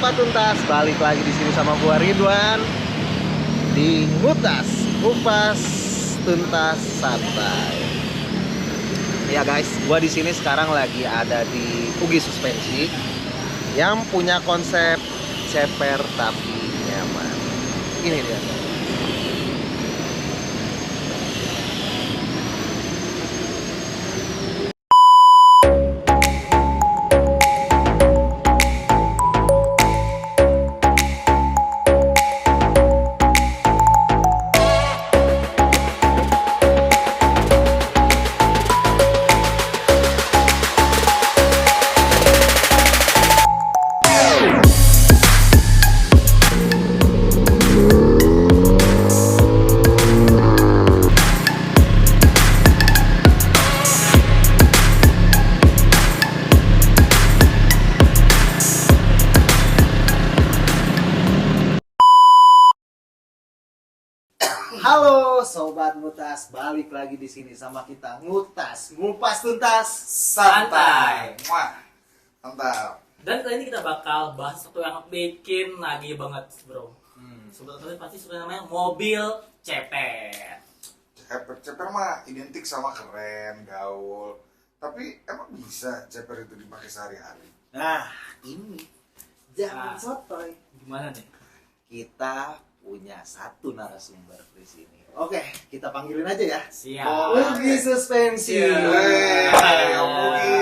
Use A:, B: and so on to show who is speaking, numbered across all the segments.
A: Sobat Tuntas, balik lagi di sini sama gua Ridwan di Ngutas, Kupas Tuntas Santai. Ya guys, gua di sini sekarang lagi ada di Ugi Suspensi yang punya konsep ceper tapi nyaman. Ini dia. Halo Sobat Ngutas, balik lagi di sini sama kita Ngutas, Ngupas Tuntas
B: Santai.
C: Wah, mantap.
B: Dan kali ini kita bakal bahas sesuatu yang bikin lagi banget, bro. Sebetulnya pasti suka namanya mobil cepet.
C: Ceper mah identik sama keren, gaul. Tapi emang bisa ceper itu dipakai sehari-hari?
A: Nah ini, jangan
B: Nah.
A: sotoy.
B: Gimana nih?
A: Kita punya satu narasumber di sini. Oke, kita panggilin aja ya.
B: Siap.
A: Ugi Suspensi.
C: Wey, Om Ugi.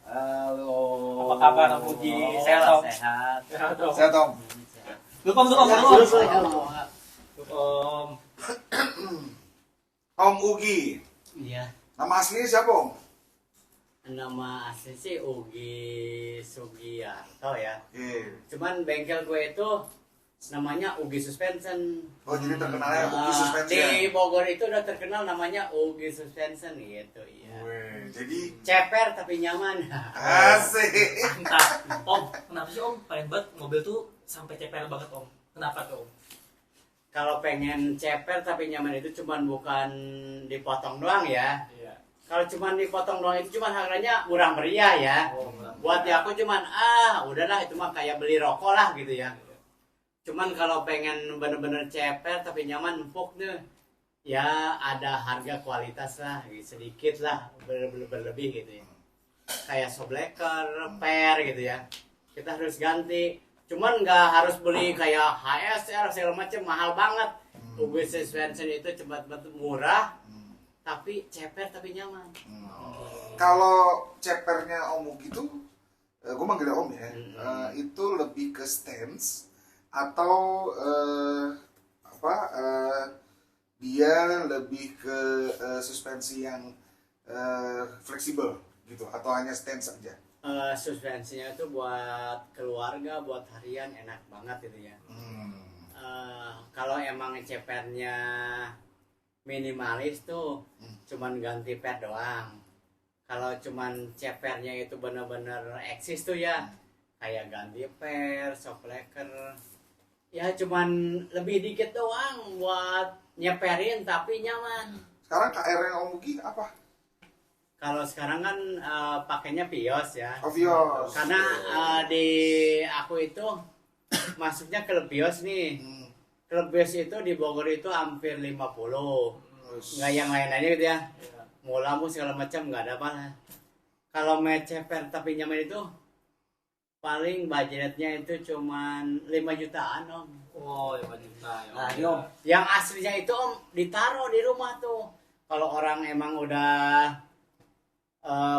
A: Halo.
B: Apa kabar Om Ugi? Sehat, Om?
D: Sehat.
B: Sehat, Om.
C: Sehat, Om.
B: Dukung,
A: Sehat,
B: Om.
A: sehat.
B: Om.
C: Om Ugi.
D: Iya.
C: Nama aslinya siapa, Om?
D: Nama asli sih Ugi Sugiarto ya.
C: Iya.
D: Cuman bengkel gue itu namanya Ugi Suspension.
C: Oh, jadi terkenalnya Ugi Suspensi
D: Di
C: ya?
D: Bogor itu udah terkenal namanya Ugi Suspension gitu ya.
C: Weh, jadi
D: Ceper tapi nyaman.
C: asik.
B: Mantap. Om, kenapa sih Om pengen banget mobil tuh sampai ceper banget, Om? Kenapa tuh, Om?
D: Kalau pengen ceper tapi nyaman itu cuman bukan dipotong doang ya.
B: Iya.
D: Kalau cuman dipotong doang itu cuman harganya murah meriah ya.
B: Oh, murah.
D: Buat ya aku cuman udahlah itu mah kayak beli rokok lah gitu ya. Cuman kalau pengen bener-bener ceper tapi nyaman empuk tuh ya ada harga kualitas lah sedikit lah berlebih gitu ya. Kayak Sobleker, Per gitu ya. Kita harus ganti. Cuman nggak harus beli kayak HSR segala macam mahal banget. Ugi Suspension itu cepat murah tapi ceper tapi nyaman.
C: Kalau cepernya Om Ugi tuh, gue manggilnya Om ya, itu lebih ke stance atau dia lebih ke suspensi yang fleksibel gitu, atau hanya stance saja?
D: Suspensinya itu buat keluarga, buat harian enak banget gitu ya. Kalau emang cepernya minimalis tuh cuman ganti pad doang. Kalau cuman cepernya itu bener-bener eksis tuh ya kayak ganti per, shockbreaker ya cuman lebih dikit doang buat nyeperin tapi nyaman.
C: Sekarang KR yang Om Ugi apa?
D: Kalau sekarang kan pakainya Vios ya.
C: Oh, Vios.
D: Karena di aku itu masuknya klub Vios nih. Klub Vios itu di Bogor itu hampir 50. Nggak yang lain-lainnya gitu ya. Mau lampu segala macam nggak ada apa. Kalau ceper tapi nyaman itu paling budgetnya itu cuman 5 jutaan Om.
B: Oh, 5 juta.
A: Nah, ini Om.
D: Yang aslinya itu Om ditaruh di rumah tuh. Kalau orang emang udah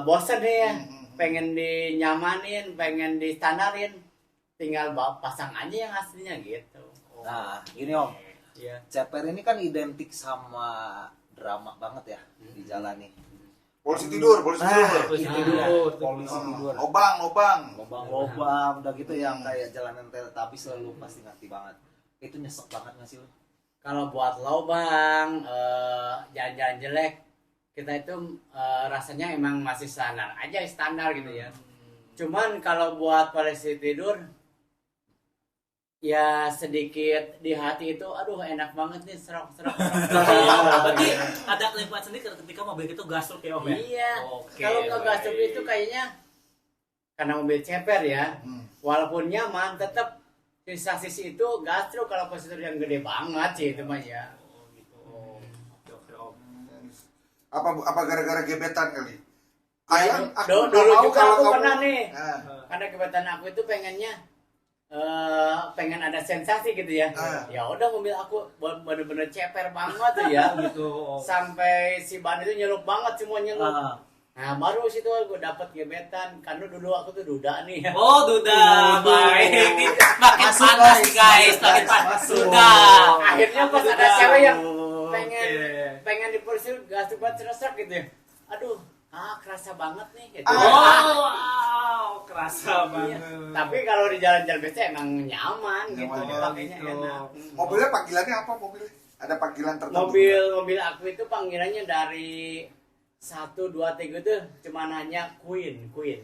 D: bosan nih ya, pengen dinyamanin, pengen distandarin, tinggal pasang aja yang aslinya gitu.
A: Nah, gini Om.
D: Iya.
A: Ceper ini kan identik sama drama banget ya di jalan nih.
C: Polisi tidur, polisi tidur.
B: Polisi tidur.
A: Polisi tidur.
C: Lobang.
A: Lobang-lobang udah gitu yang kayak jalanan tapi selalu pasti ngerti banget. Itu nyesek banget nggak sih lo?
D: Kalau buat lobang, jalan-jalan jelek, kita itu rasanya emang masih standar gitu ya. Cuman kalau buat polisi tidur, ya sedikit di hati itu aduh enak banget nih serok.
B: Berarti ada kenikmatan sendiri ketika mobil itu gasuk ya Om ya?
D: Iya.
B: Oke,
D: Kalau ke gasuk
B: baik.
D: itu kayaknya karena mobil ceper ya.
C: Hmm.
D: Walaupun nyaman, tetap sasis itu gastro kalau positor yang gede banget sih itu mah ya.
B: Oke, Om.
C: Apa gara-gara gebetan kali?
D: Ya,
C: Ayam, aku
D: dulu
C: nggak mau
D: juga
C: kalau
D: aku
C: kamu-
D: pernah nih.
C: Ah,
D: Karena kebetulan aku itu pengennya pengen ada sensasi gitu ya.
C: Ah.
D: Ya udah mobil aku bener-bener ceper banget tuh ya.
B: Gitu.
D: Sampai si ban itu nyelup banget, semua nyelup.
B: Ah.
D: Nah baru situ gue dapet gebetan, karena dulu aku tuh duda nih ya.
B: Oh, duda, baik. Makin
A: Masuk,
B: panas
A: guys.
B: guys, makin
A: Guys,
B: panas.
A: masuk.
B: Duda.
D: Akhirnya pas ada
B: Duda.
D: cewek yang
B: Oke.
D: pengen dipulsi gas tuh buat seresak gitu ya. Aduh, kerasa banget nih gitu.
B: Oh, wow, kerasa
D: Iya.
B: banget.
D: Tapi kalau di jalan-jalan biasa emang nyaman gitu,
C: Nyaman,
D: pakainya
B: gitu.
D: enak.
C: mobilnya panggilannya apa mobilnya? Ada panggilan tertentu?
D: Mobil aku itu panggilannya dari 1, 2, 3 tuh cuma hanya Queen.
B: Queen.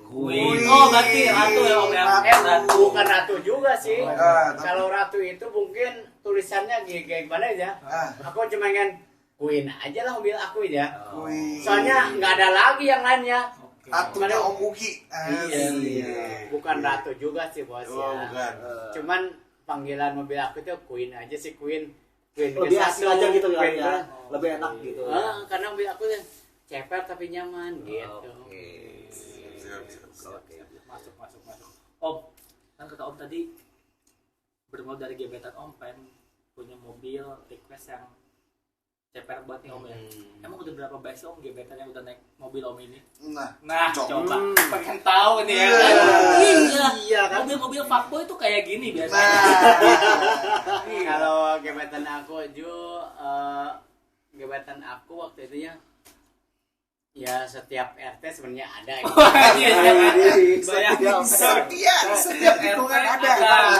B: Oh, berarti ratu ya, Om ya.
C: Ratu.
D: Bukan ratu juga sih.
C: Tapi-
D: Kalau ratu itu mungkin tulisannya kayak gimana ya?
C: Ah,
D: Aku cuma ingin Queen aja lah mobil aku ya.
C: wih.
D: Soalnya nggak ada lagi yang lainnya.
B: Oke.
C: Ratunya Om Uki.
D: Iya. Bukan ratu juga sih bos
C: Oh,
D: ya.
C: bukan.
D: Cuman panggilan mobil aku itu Queen aja sih, Queen. Queen
A: Lebih
D: ke
A: asik
D: satu,
A: aja gitu
D: Queen
A: ya.
D: ke-
A: Lebih enak gitu.
D: Karena mobil aku tuh ceper tapi nyaman gitu.
A: Oke.
C: Siap, siap, siap.
A: Oke.
B: Masuk. Om, kan kata Om tadi bermula dari gebetan Om pengen punya mobil request yang ceper banget nih Om ya. Emang udah berapa banyak sih Om gebetan yang udah naik mobil Om ini?
C: Nah,
B: Coba pengen tahu nih ya.
C: Iya.
B: Iya kan. Mobil-mobil fuckboy itu kayak gini biasanya.
C: nah,
D: Kalau gebetan aku gebetan aku waktu itu ya setiap RT sebenarnya ada gitu.
B: Bayangin
C: setiap lingkungan ada.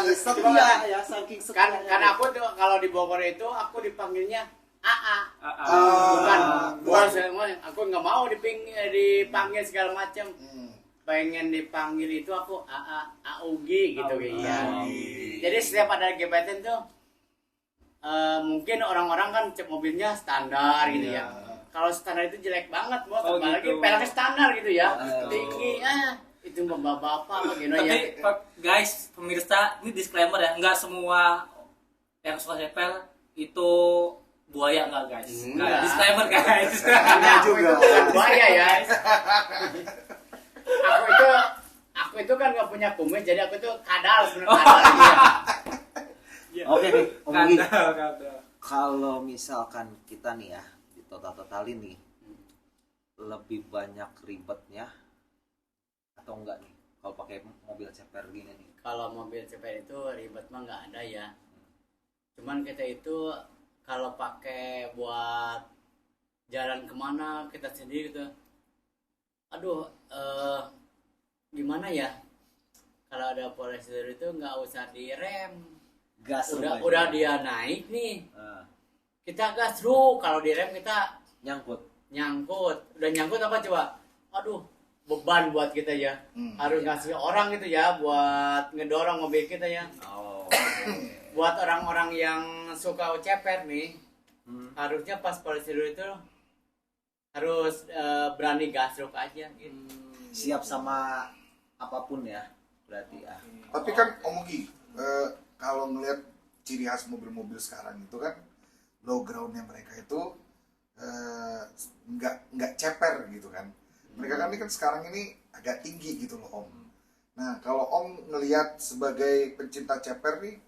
A: Setia ya, saking
D: Kan
A: setia.
D: karena aku tuh kalau di Bogor itu aku dipanggilnya AA.
C: Ah,
D: Bukan semua, aku nggak mau dipanggil segala macam.
C: Hmm.
D: Pengen dipanggil itu aku AA, Augi gitu ya.
C: Augi.
D: Jadi setiap ada gebetan tuh mungkin orang-orang kan cek mobilnya standar gitu ya. Kalau standar itu jelek banget, bos.
B: Oh,
D: Apalagi
B: gitu.
D: peleknya standar gitu ya.
A: Oh.
D: Tinggi, itu bapak-bapak gitu ya.
B: Tapi guys, pemirsa, ini disclaimer ya, nggak semua yang suka ceper itu buaya nggak guys.
D: Enggak.
B: Disclaimer guys.
D: Karena aku itu bukan buaya ya. Aku itu kan nggak punya kumis, jadi aku tuh kadal sebenarnya kadal gitu ya.
A: Oke nih, Om Gi.
B: Kadal.
A: Kalau misalkan kita nih ya di total-totalin nih lebih banyak ribetnya atau enggak nih kalau pakai mobil ceper gini nih?
D: Kalau mobil CPR itu ribet mah nggak ada ya. Cuman kita itu kalau pakai buat jalan kemana kita sendiri gitu. Aduh, gimana ya? Kalau ada polisi itu nggak usah direm.
A: Gas
D: Udah dia naik nih.
A: Ah,
D: Kita gas dulu. Kalau direm kita
A: nyangkut.
D: nyangkut. Udah nyangkut apa coba? Aduh, beban buat kita ya. Harus ngasih orang gitu ya buat ngedorong mobil kita ya.
A: Oh.
D: Buat orang-orang yang suka ceper nih,
A: Hmm.
D: harusnya pas polisi dulu itu harus berani gasruk aja gitu.
A: Siap sama apapun ya berarti ya.
C: Tapi kan Om Ugi, kalau ngelihat ciri khas mobil-mobil sekarang itu kan low groundnya mereka itu nggak ceper gitu kan. Mereka kan ini kan sekarang ini agak tinggi gitu loh Om. Nah kalau Om ngelihat sebagai pencinta ceper nih,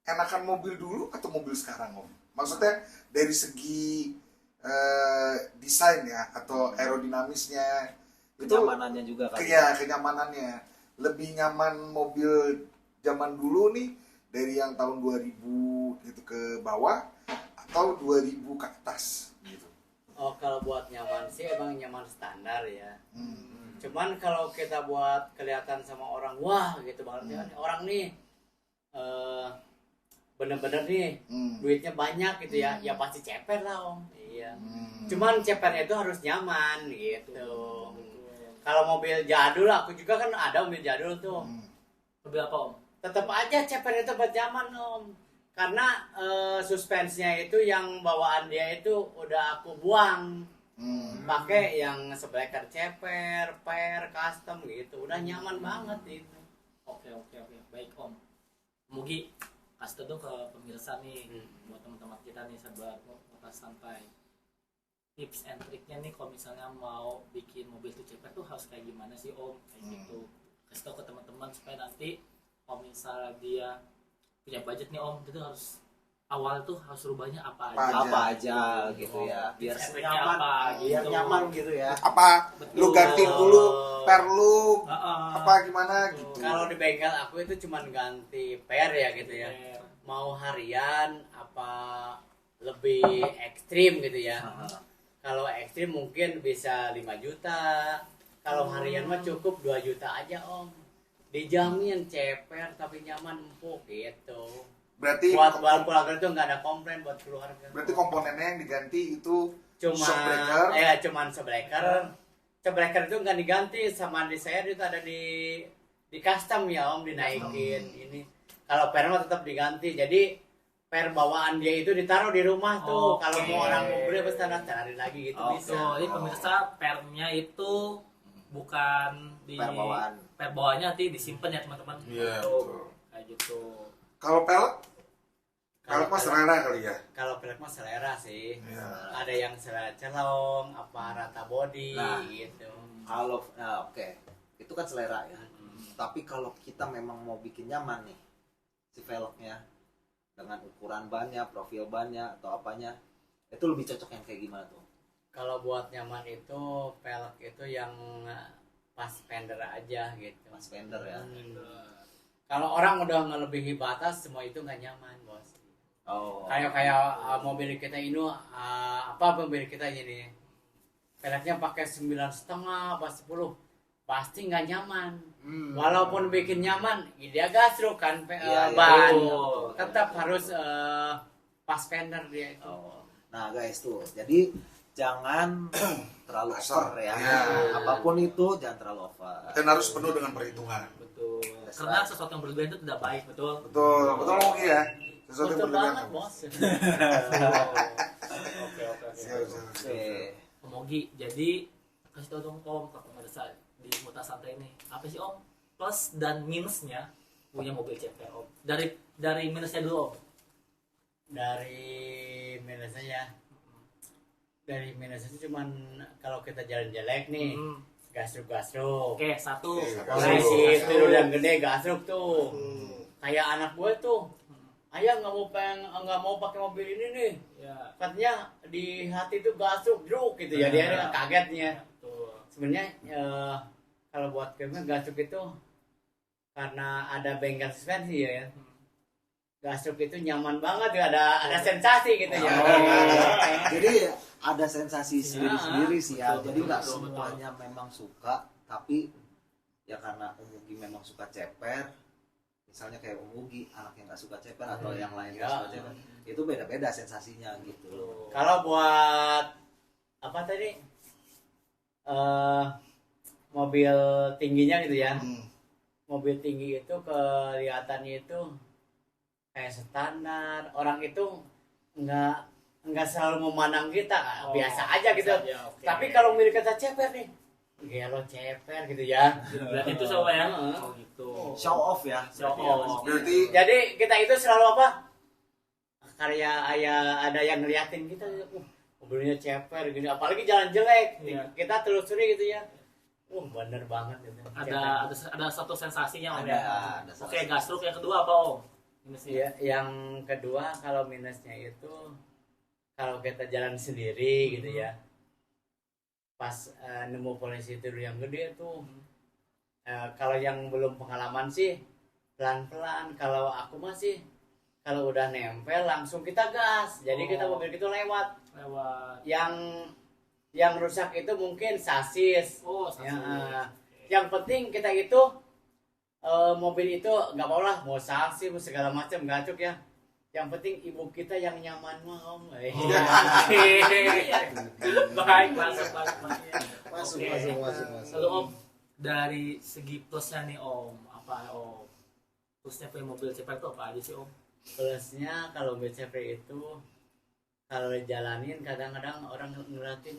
C: enakan mobil dulu atau mobil sekarang Om? Maksudnya dari segi desain ya atau aerodinamisnya itu
A: Kenyamanannya juga kan.
C: kenyamanannya lebih nyaman mobil zaman dulu nih dari yang tahun 2000 gitu ke bawah atau 2000 ke atas gitu.
D: Oh kalau buat nyaman sih emang nyaman standar ya.
C: Hmm.
D: Cuman kalau kita buat kelihatan sama orang, wah gitu banget ya, orang nih bener-bener nih
C: Hmm.
D: duitnya banyak gitu ya, ya pasti ceper lah Om. Iya.
C: Hmm.
D: Cuman cepernya itu harus nyaman gitu. Kalau mobil jadul, aku juga kan ada mobil jadul tuh.
C: Hmm.
B: Mobil apa Om?
D: Tetap aja cepernya itu buat nyaman Om. Karena suspensinya itu yang bawaan dia itu udah aku buang. Pakai yang sebleker ceper, per, custom gitu, udah nyaman banget itu.
B: Oke. Baik Om. Mugi kasih tau dong ke pemirsa nih, buat teman-teman kita nih sahabat Ngutas Santai. Tips and triknya nih kalau misalnya mau bikin mobil tuh ceper tuh harus kayak gimana sih Om? Kayak gitu. Kasih tau ke teman-teman supaya nanti kalau misalnya dia punya budget nih Om, itu harus awal tuh harus rubahnya apa
A: aja gitu ya, biar
B: Triknya
A: nyaman,
B: apa
A: biar
B: gitu.
A: nyaman gitu ya.
C: Apa lu ganti dulu per lu
B: Heeh.
C: apa gimana gitu.
D: Kalau di bengkel aku itu cuman ganti per ya gitu ya.
B: Per.
D: Mau harian apa lebih ekstrim gitu ya. Kalau ekstrim mungkin bisa 5 juta. Kalau harian mah cukup 2 juta aja Om. Dijamin ceper tapi nyaman empuk gitu.
C: Berarti
D: Buat keluarga itu nggak ada komplain buat keluarga.
C: berarti komponennya yang diganti itu
D: Cuma
C: shockbreaker.
D: cuman sebleker. Sebleker itu nggak diganti, sama di saya itu ada di custom ya Om, dinaikin ini. Kalau per mah tetap diganti. Jadi per bawaan dia itu ditaruh di rumah tuh.
B: Oke.
D: Kalau mau orang mau beli pasti ada cari lagi gitu bisa.
B: Jadi pemirsa pernya itu bukan di
A: Per bawaan.
B: per bawaannya nanti disimpan ya teman-teman.
C: Iya,
B: Tuh,
C: betul.
B: kayak gitu.
C: Kalau pelek
D: Kalau
C: mah selera kali ya.
D: Kalau pelek mah selera sih.
C: Iya.
D: Ada yang selera celong, apa rata body
A: Nah.
D: gitu.
A: Kalau oke, itu kan selera ya. Tapi kalau kita memang mau bikin nyaman nih si velgnya dengan ukuran bannya, profil bannya atau apanya, itu lebih cocok yang kayak gimana tuh?
D: Kalau buat nyaman itu pelek itu yang pas fender aja gitu.
A: Mas Fender ya.
D: Kalau orang udah ngelebihi batas semua itu nggak nyaman bos.
A: Oh.
D: Kayak mobil kita ini mobil kita ini peleknya pakai 9,5 apa 10 pasti nggak nyaman. Walaupun bikin nyaman, dia gasruk kan
A: Iya,
D: ban.
B: betul.
D: Tetap harus pas fender dia itu.
A: Oh. Nah guys tuh, jadi jangan terlalu over ya.
C: Ya.
A: Apapun itu jangan terlalu over.
C: Dan harus penuh dengan perhitungan.
B: Betul. Karena sesuatu yang berlebihan itu tidak baik, betul.
C: Betul Oki ya. Sesuatu yang
D: Betul
C: berlebihan.
D: banget bos.
B: Oke.
C: Siap.
A: Oke.
B: Mogi, jadi kasih tau dong Om ke pemirsa di Ngutas Santai ini. Apa sih Om plus dan minusnya punya mobil CPR Om? Dari minusnya dulu Om.
D: Dari minusnya itu cuman kalau kita jalan jelek nih gasruk.
B: Oke, satu.
D: Polisi itu yang gede gasruk tuh. Kayak anak gue tuh. Ayah nggak mau pakai mobil ini nih.
B: Ya.
D: Katanya di hati tuh gasruk jeruk gitu ya. Dia kagetnya.
B: Betul.
D: Sebenarnya kalau buat kami gasruk itu karena ada bengkel suspensi ya. Gasruk itu nyaman banget ya, ada sensasi gitu ya.
A: Jadi ada sensasi sendiri sih ya.
B: Betul,
A: Jadi nggak
B: betul,
A: semuanya memang suka, tapi ya karena Umugi memang suka ceper. Misalnya kayak Umugi, anak yang nggak suka ceper atau yang lain nggak
D: Ya.
A: suka ceper, itu beda-beda sensasinya gitu loh.
D: Kalau buat apa tadi mobil tingginya gitu ya, mobil tinggi itu kelihatannya itu kayak standar, orang itu nggak selalu memandang kita, biasa aja gitu.
B: Ya, oke.
D: Tapi kalau milik kata ceper nih, gelo ceper gitu ya.
B: Berarti itu sama ya. Oh gitu.
A: Show off ya.
B: Show off.
C: Berarti
D: Jadi kita itu selalu apa? Karya ada yang ngeliatin kita, mobilnya ceper gini, apalagi jalan jelek,
B: Iya.
D: kita telusuri gitu ya. Bener banget gitu.
B: Ada satu sensasinya Om
A: Ada,
B: ya.
A: ada
B: Oke,
A: sensasi.
B: gasruk yang kedua apa Om?
D: Ya, yang kedua kalau minusnya itu kalau kita jalan sendiri gitu ya, pas nemu polisi tidur yang gede tuh, kalau yang belum pengalaman sih pelan-pelan. Kalau aku masih kalau udah nempel langsung kita gas, jadi kita mobil itu lewat. Yang rusak itu mungkin sasis.
B: Oh, sasis.
D: Ya, yang penting kita itu mobil itu nggak mau lah, mau saksi mau segala macam gacuk ya. Yang penting ibu kita yang nyaman mah Om.
B: Baik, masuk.
A: Masuk.
B: Lalu Om, dari segi plusnya nih Om, apa Om? Plusnya punya mobil ceper itu apa aja sih Om?
D: Plusnya kalau BCP itu kalau jalanin kadang-kadang orang ngeliatin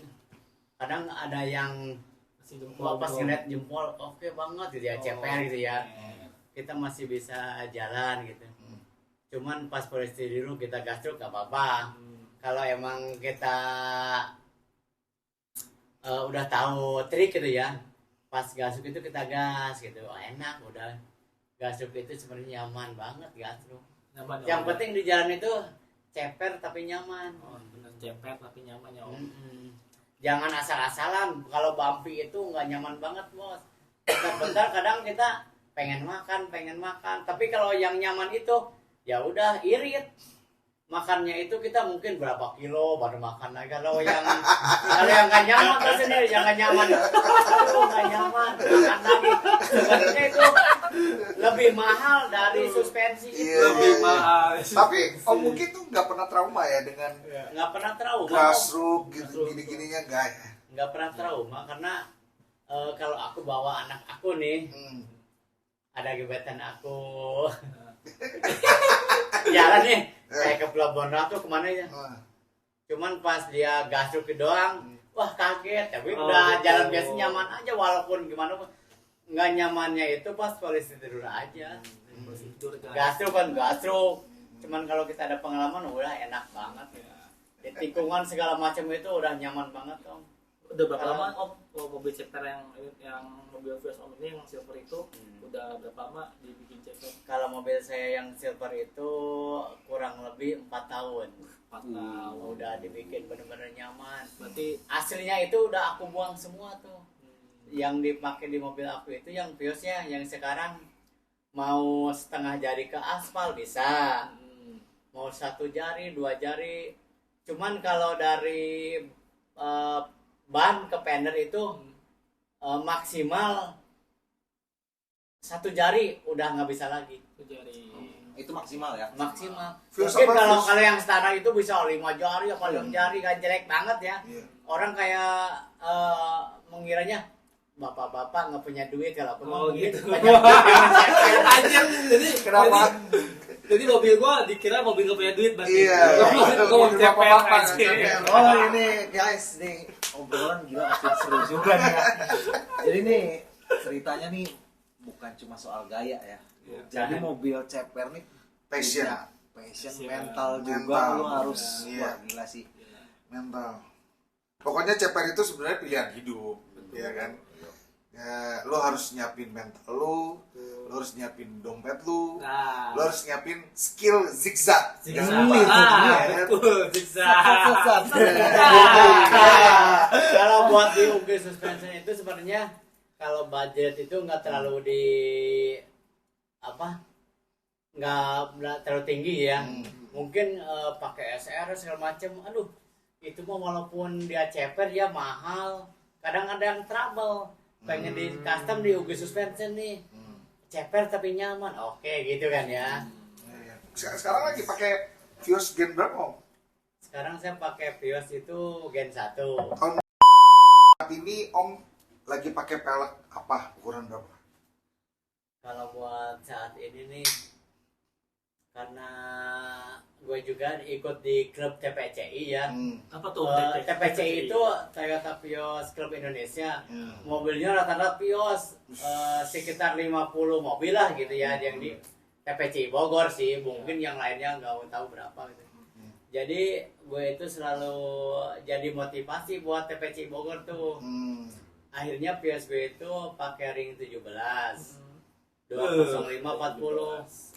D: kadang ada yang
B: Masih jempol
D: pas
B: belum.
D: ngeliat jempol oke banget gitu ya, ceper gitu ya, kita masih bisa jalan gitu. Cuman pas posisi dulu kita gasruk gak apa-apa. Kalau emang kita udah tahu trik gitu ya, pas gasruk itu kita gas gitu, enak udah. Gasruk itu sebenarnya nyaman banget gasruk.
B: Nyaman,
D: Yang
B: Om.
D: penting di jalan itu ceper tapi nyaman.
B: Oh, bener ceper tapi nyaman ya Om.
D: Jangan asal-asalan. Kalau bumpy itu nggak nyaman banget bos. Bentar-bentar kadang kita pengen makan. Tapi kalau yang nyaman itu ya udah irit. Makannya itu kita mungkin berapa kilo baru makan lagi. Kalau yang nggak nyaman terus sendiri, yang nggak nyaman, aduh nggak nyaman, makan lagi. Sebenarnya itu lebih mahal dari suspensi itu.
C: Iya,
B: Lebih
C: iya.
B: mahal.
C: Tapi Om mungkin tuh nggak pernah trauma ya dengan
D: Nggak pernah trauma.
C: gasruk gitu gini-gininya enggak ya?
D: Nggak pernah trauma karena kalau aku bawa anak aku nih, ada gebetan aku jalan nih kayak ke Pelabuhan Ratu kemana ya, cuman pas dia gasruk doang wah kaget, tapi udah
B: gitu.
D: jalan biasa nyaman aja walaupun gimana pun. Nggak nyamannya itu pas polisi tidur aja.
B: Masih tidur kan.
D: Gasruk kan gasruk, cuman kalau kita ada pengalaman udah enak banget di tikungan segala macam itu udah nyaman banget Om.
B: Udah berapa lama Om mobil ceper yang mobil Vios Om ini yang silver itu udah berapa lama dibikin ceper?
D: Kalau mobil saya yang silver itu kurang lebih 4 tahun.
B: 4 tahun.
D: Udah dibikin bener-bener nyaman.
B: Berarti
D: Aslinya itu udah aku buang semua tuh. Yang dipakai di mobil aku itu yang Viosnya, yang sekarang mau setengah jari ke aspal bisa. Mau 1 jari, 2 jari. Cuman kalau dari ban ke fender itu maksimal 1 jari udah nggak bisa lagi.
B: jari.
A: Itu maksimal ya.
D: Maksimal.
C: Vios
D: Mungkin
C: apa,
D: kalau
C: Vios?
D: yang standar itu bisa 5 jari apa 6 jari, kan jelek banget ya.
C: Iya.
D: Orang kayak mengiranya bapak-bapak nggak punya duit, kalau aku
B: Oh,
D: mungkin
B: gitu.
D: banyak duit ceper.
B: Anjir, jadi
C: Kenapa?
B: Jadi mobil gua dikira mobil gak punya duit berarti.
C: Iya.
B: Gua mobil ceper
C: Bapak-bapak,
B: anjir.
C: ceper.
A: Oh ini guys nih obrolan gila makin seru juga nih ya. Jadi nih ceritanya nih bukan cuma soal gaya ya.
B: Iya.
A: Jadi mobil ceper nih
C: Passion.
A: punya passion
B: Passion.
A: mental juga
C: Mental.
A: lu harus
C: Iya.
A: wah gila sih.
C: Mental. Pokoknya ceper itu sebenarnya pilihan hidup, ya kan? Ya, lo harus nyiapin mental lo harus nyiapin dompet lo
B: Nah,
C: harus nyiapin skill zigzag.
B: zigzag.
C: Jangan lupa.
B: Ah,
C: Ya,
B: betul, zigzag.
D: Kalau buat di UG suspension itu sebenarnya kalau budget itu nggak terlalu di apa, nggak terlalu tinggi ya. Mungkin pakai SR segala macam. Aduh, itu mah walaupun dia ceper dia mahal. Kadang ada yang trouble pengen di custom di UG suspension nih, ceper tapi nyaman, oke gitu kan ya.
C: Sekarang lagi pakai Vios Gen berapa, Om?
D: Sekarang saya pakai Vios itu Gen 1.
C: Saat ini Om lagi pakai pelek apa? Ukuran berapa?
D: Kalau buat saat ini nih, karena gue juga ikut di klub TPCI ya.
B: Apa tuh?
D: TPCI itu Toyota Vios Club Indonesia. Mobilnya rata-rata Vios, sekitar 50 mobil lah gitu ya, yang di TPCI Bogor sih. Mungkin yang lainnya nggak tahu berapa gitu. Jadi gue itu selalu jadi motivasi buat TPCI Bogor tuh. Akhirnya Vios gue itu pakai ring 17 205/40.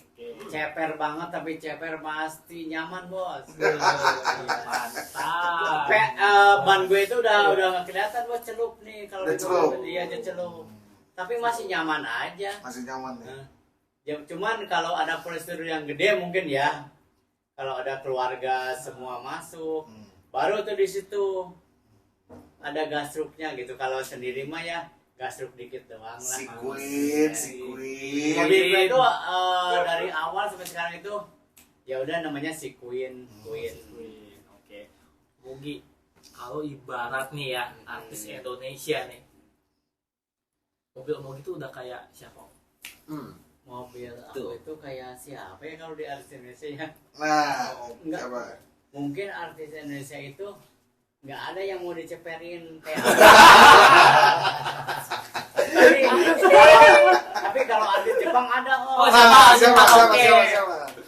D: Ceper banget, tapi ceper pasti nyaman bos.
B: Mantap.
D: Ban gue itu udah nggak kelihatan bos, celup nih kalau
C: Udah
D: di
C: celup.
D: dia aja celup. Tapi masih nyaman aja.
C: Masih nyaman ya?
D: Ya, cuman kalau ada prosedur yang gede mungkin ya, kalau ada keluarga semua masuk, baru tuh di situ ada gasruknya gitu. Kalau sendiri mah ya gasruk dikit doang lah.
C: Si Queen.
D: Mobil gue itu dari awal sampai sekarang itu ya udah namanya si Queen.
B: Oke. Mugi, kalau ibarat nih ya artis Indonesia nih, mobil Mugi itu udah kayak siapa?
D: Mobil
A: Tuh.
D: aku itu kayak siapa ya kalau di artis Indonesia ya?
C: Nah,
D: Enggak.
C: siapa?
D: Mungkin artis Indonesia itu nggak ada yang mau diceperin kayak tapi kalau artis Jepang ada
B: Oh,
C: siapa?
B: Oke.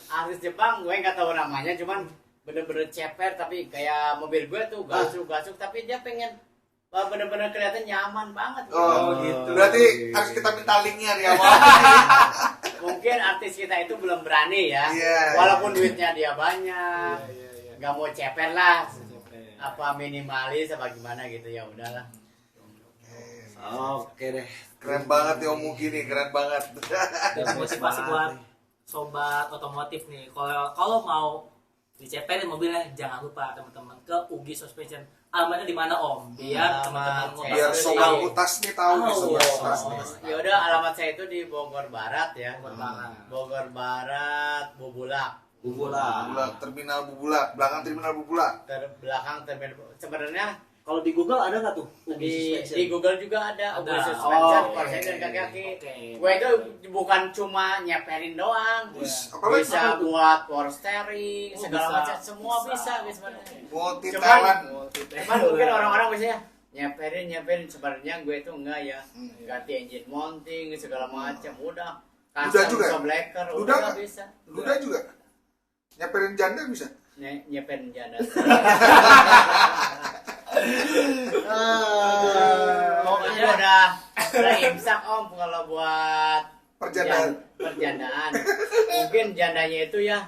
D: artis Jepang gue nggak tahu namanya, cuman bener-bener ceper tapi kayak mobil gue tuh gasuk tapi dia pengen bener-bener kelihatan nyaman banget gitu.
C: Oh gitu. Berarti harus kita minta linknya di awal.
D: Mungkin artis kita itu belum berani ya.
C: Iya,
D: Walaupun
C: iya.
D: duitnya dia banyak, nggak mau ceper lah. Apa minimalis apa gimana gitu, ya udahlah.
A: Oke deh.
C: Keren banget nih Om Mugi nih, keren banget.
B: Dan motivasi buat sobat otomotif nih, kalau mau diceperin mobilnya, jangan lupa teman-teman ke Ugi Suspension. Alamatnya di mana Om? Biar teman-teman
C: Biar sobat utas nih tahu nih sobat utas nih.
D: Ya udah, alamat saya itu di Bogor Barat ya.
B: Bogor
D: Bogor Barat, Bubulak.
C: Bubulak, terminal Bubulak, belakang terminal Bubulak.
D: Belakang terminal. Sebenarnya
A: Kalau di Google ada nggak tuh?
D: di Google juga ada
B: Ada.
D: Ugi Suspension,
A: Oh,
D: persen
A: oke.
D: dan kaki-kaki.
B: Oke.
D: Gue itu bukan cuma nyeperin doang,
C: Apalagi
D: bisa buat power steering,
B: Oh,
D: segala
B: bisa.
D: macam, semua bisa sebenarnya.
C: Multi
D: Cuman-
C: talent.
D: Cuman mungkin orang-orang biasanya nyeperin sebenarnya gue itu enggak ya, ganti engine mounting segala macam udah.
C: Udah juga?
D: Sobleker
C: Udah
D: udah
C: nggak?
D: bisa.
C: Luda juga. Nyeperin janda bisa.
D: Nyeperin janda. Pokoknya udah imsak Om kalau buat
C: Perjandaan.
D: perjandaan. Mungkin jandanya itu ya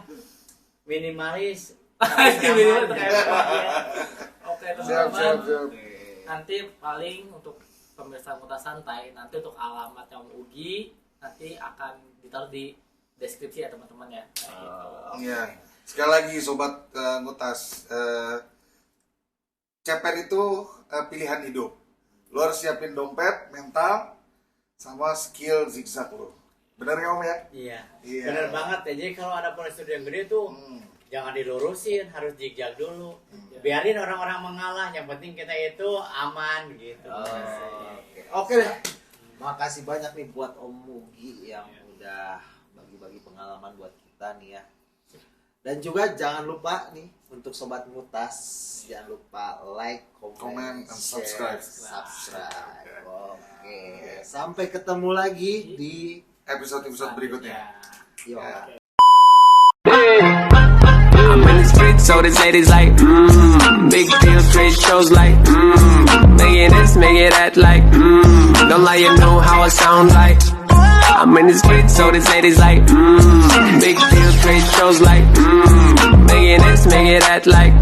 D: minimalis.
B: Oke,
C: Siap.
B: teman-teman. Nanti paling untuk pemirsa Muta Santai, nanti untuk alamatnya Om Ugi nanti akan ditaruh di deskripsi ya teman-teman ya. Kayak gitu.
C: Iya. Sekali lagi sobat ngutas, ceper itu pilihan hidup. Lo harus siapin dompet, mental, sama skill zigzag lo. Bener ya Om ya?
D: Iya.
C: Iya.
D: Bener banget ya. Jadi kalau ada prosedur yang gede tuh jangan dilurusin, harus zigzag dulu. Biarin orang-orang mengalah, yang penting kita itu aman gitu.
A: Oke deh. Makasih banyak nih buat Om Mugi yang udah bagi-bagi pengalaman buat kita nih ya. Dan juga jangan lupa nih untuk sobat Mutas, jangan lupa like,
C: Comment, and
A: share,
C: subscribe.
A: Oke. Sampai ketemu lagi di
C: Episode-episode berikutnya.
A: Yo.
E: I'm in the streets, so they say it's like, big deal, trade shows like, make it this, make it that, like, don't lie, you know how I sound like. I'm in the streets, so they say it's like, big deal, trade shows like, make it this, make it that, like,